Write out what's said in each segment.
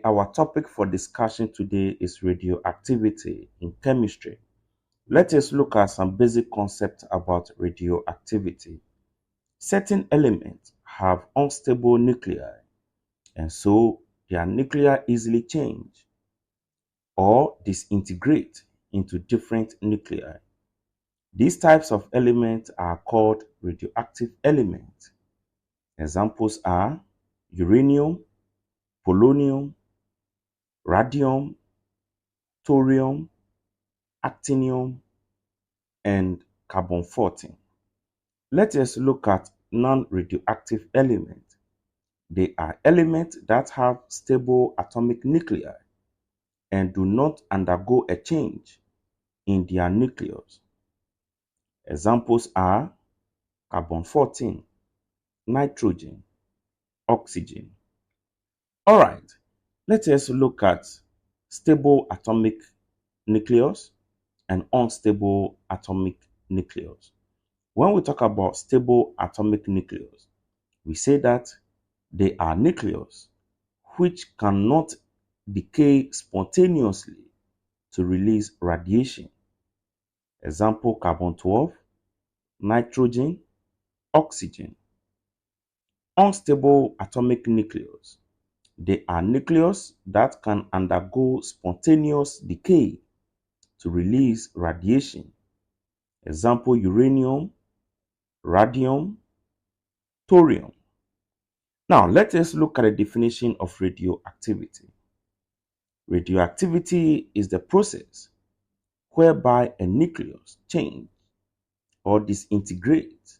Our topic for discussion today is radioactivity in chemistry. Let us look at some basic concepts about radioactivity. Certain elements have unstable nuclei, and so their nuclei easily change or disintegrate into different nuclei. These types of elements are called radioactive elements. Examples are uranium, polonium, radium, thorium, actinium, and carbon-14. Let us look at non-radioactive elements. They are elements that have stable atomic nuclei and do not undergo a change in their nucleus. Examples are carbon-14, nitrogen, oxygen. All right, let us look at stable atomic nucleus and unstable atomic nucleus. When we talk about stable atomic nucleus, we say that they are nucleus which cannot decay spontaneously to release radiation. Example, carbon-12, nitrogen, oxygen. Unstable atomic nucleus. They are nucleus that can undergo spontaneous decay to release radiation. Example, uranium, radium, thorium. Now, let us look at the definition of radioactivity. Radioactivity is the process whereby a nucleus changes or disintegrates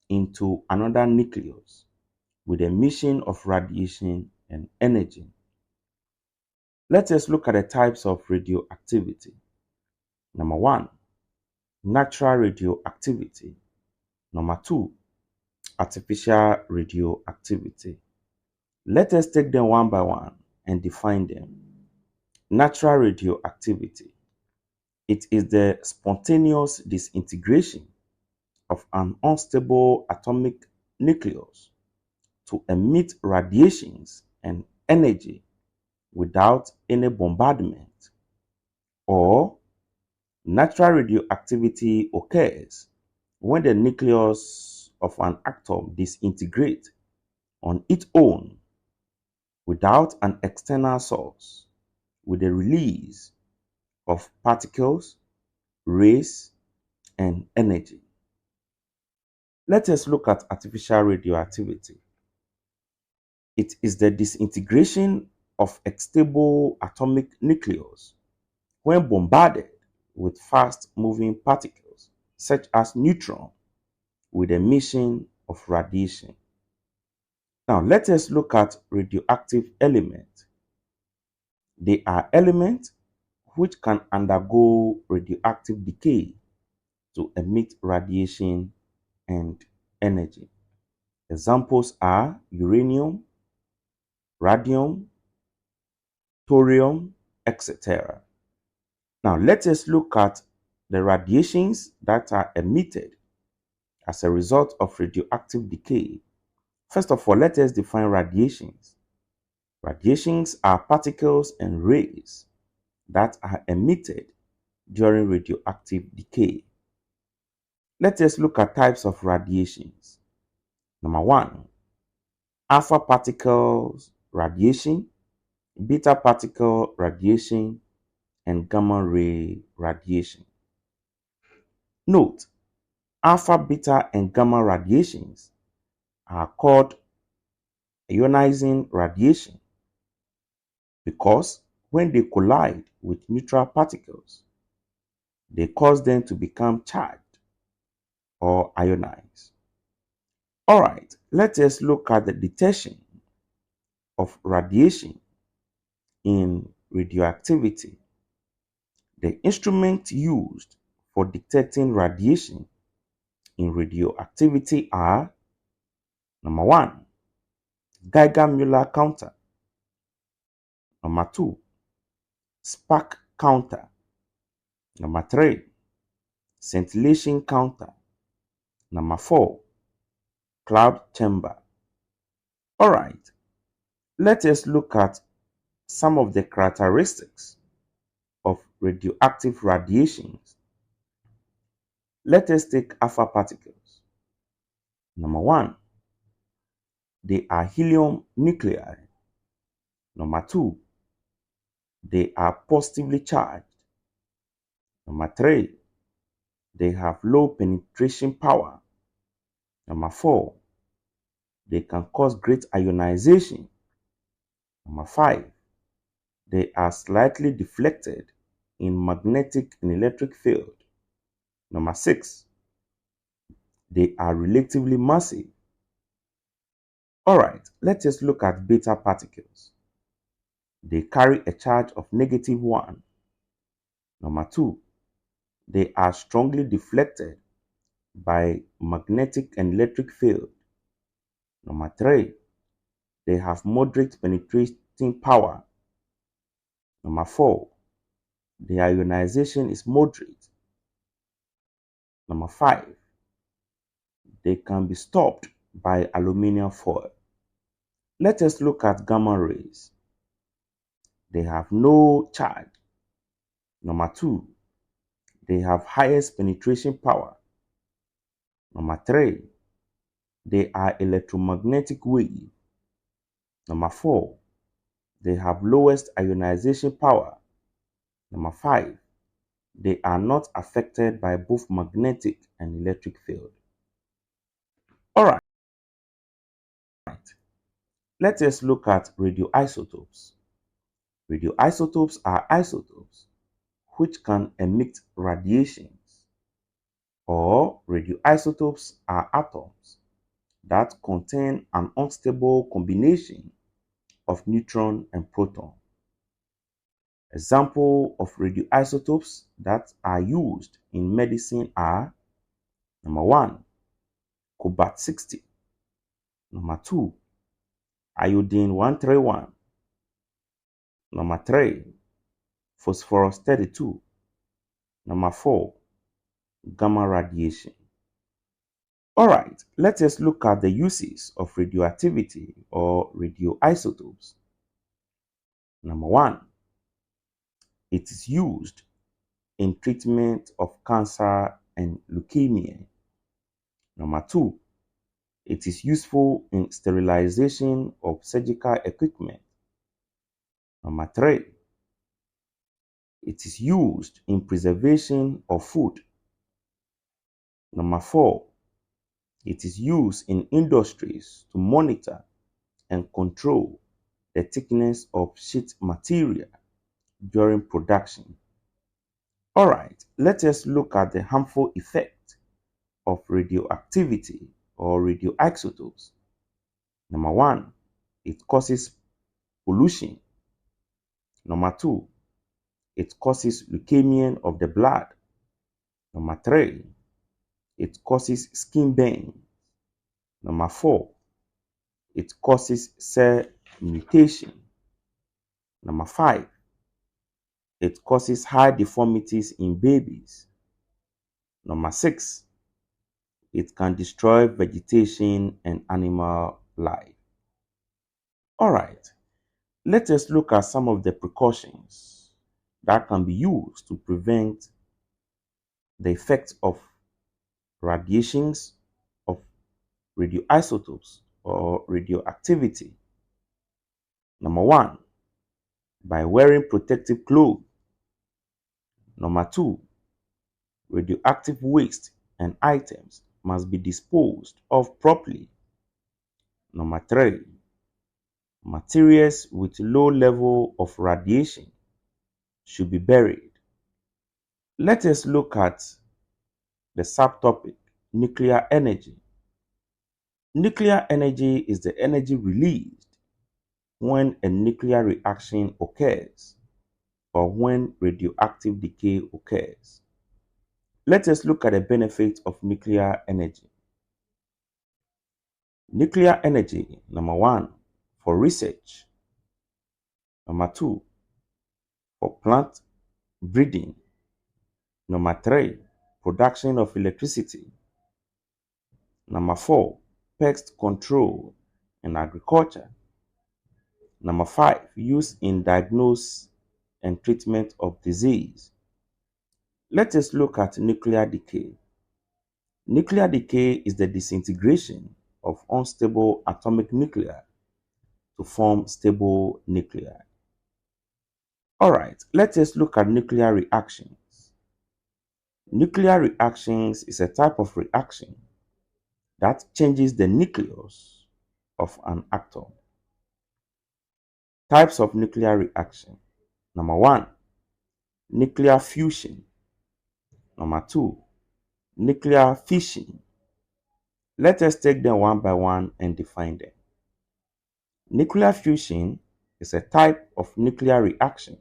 into another nucleus with emission of radiation and energy. Let us look at the types of radioactivity. Number 1, natural radioactivity. Number 2, artificial radioactivity. Let us take them one by one and define them. Natural radioactivity. It is the spontaneous disintegration of an unstable atomic nucleus to emit radiations and energy without any bombardment. Or natural radioactivity occurs when the nucleus of an atom disintegrates on its own without an external source, with the release of particles, rays, and energy. Let us look at artificial radioactivity. It is the disintegration of a stable atomic nucleus when bombarded with fast-moving particles, such as neutrons, with emission of radiation. Now, let us look at radioactive elements. They are elements which can undergo radioactive decay to emit radiation and energy. Examples are uranium, radium, thorium, etc. Now, let us look at the radiations that are emitted as a result of radioactive decay. First of all, let us define radiations. Radiations are particles and rays that are emitted during radioactive decay. Let us look at types of radiations. Number 1, alpha particles radiation, beta particle radiation, and gamma ray radiation. Note, alpha, beta, and gamma radiations are called ionizing radiation because when they collide with neutral particles, they cause them to become charged or ionized. All right, let us look at the detection of radiation in Radioactivity. The instruments used for detecting radiation in radioactivity are: number one, Geiger-Müller counter; number two, spark counter; number three, scintillation counter; number four, cloud chamber. All right, let us look at some of the characteristics of radioactive radiations. Let us take alpha particles. Number one, they are helium nuclei. Number two, they are positively charged. Number three, they have low penetration power. Number four, they can cause great ionization. Number five, they are slightly deflected in magnetic and electric field. Number six, they are relatively massive. All right, let us look at beta particles. They carry a charge of -1. Number two, they are strongly deflected by magnetic and electric field. Number three, they have moderate penetrating power. Number four, the ionization is moderate. Number five, they can be stopped by aluminum foil. Let us look at gamma rays. They have no charge. Number two, they have highest penetration power. Number three, they are electromagnetic wave. Number four, they have lowest ionization power. Number five, they are not affected by both magnetic and electric field. All right, let us look at radioisotopes. Radioisotopes are isotopes which can emit radiations, or radioisotopes are atoms that contain an unstable combination of neutron and proton. Examples of radioisotopes that are used in medicine are: number one, cobalt-60; number two, iodine-131; number three, phosphorus-32; number four, gamma radiation. All right, let us look at the uses of radioactivity or radioisotopes. Number one, it is used in treatment of cancer and leukemia. Number two, it is useful in sterilization of surgical equipment. Number three, it is used in preservation of food. Number four, it is used in industries to monitor and control the thickness of sheet material during production. All right, let us look at the harmful effect of radioactivity or radioisotopes. Number one, it causes pollution. Number two, it causes leukemia of the blood. Number three, it causes skin burn. Number four, it causes cell mutation. Number five, it causes high deformities in babies. Number six, it can destroy vegetation and animal life. All right, let us look at some of the precautions that can be used to prevent the effects of radiations of radioisotopes or radioactivity. Number one, by wearing protective clothes. Number two, radioactive waste and items must be disposed of properly. Number three, materials with low level of radiation should be buried. Let us look at the subtopic nuclear energy. Nuclear energy is the energy released when a nuclear reaction occurs. or when radioactive decay occurs. Let us look at the benefits of nuclear energy. Nuclear energy, number one, for research. Number two, for plant breeding. Number three, production of electricity. Number four, pest control in agriculture. Number five, use in diagnosis and treatment of disease. Let us look at nuclear decay. Nuclear decay is the disintegration of unstable atomic nuclei to form stable nuclei. All right, let us look at nuclear reactions. Nuclear reactions is a type of reaction that changes the nucleus of an atom. Types of nuclear reaction. Number one, nuclear fusion. Number two, nuclear fission. Let us take them one by one and define them. Nuclear fusion is a type of nuclear reaction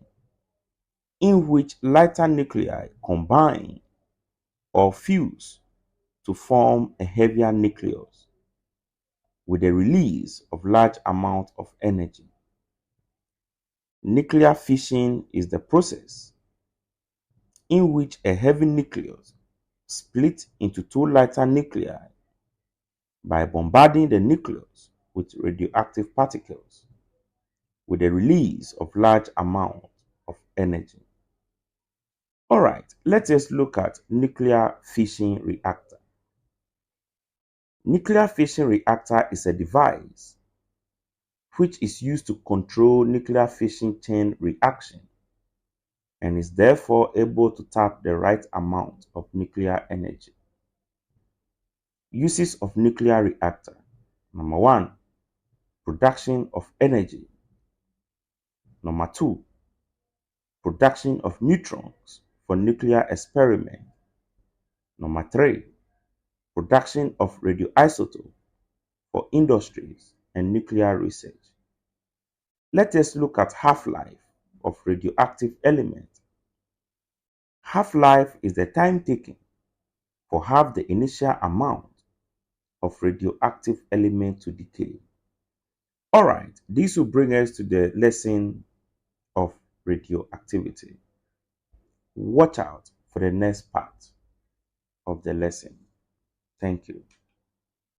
in which lighter nuclei combine or fuse to form a heavier nucleus with the release of large amounts of energy. Nuclear fission is the process in which a heavy nucleus splits into two lighter nuclei by bombarding the nucleus with radioactive particles with the release of large amounts of energy. All right, let us look at nuclear fission reactor. Nuclear fission reactor is a device which is used to control nuclear fission chain reaction and is therefore able to tap the right amount of nuclear energy. Uses of nuclear reactor. Number one, production of energy. Number two, production of neutrons for nuclear experiment. Number three, production of radioisotopes for industries and nuclear research. Let us look at half-life of radioactive element. Half-life is the time taken for half the initial amount of radioactive element to decay. All right, this will bring us to the lesson of radioactivity. Watch out for the next part of the lesson. Thank you.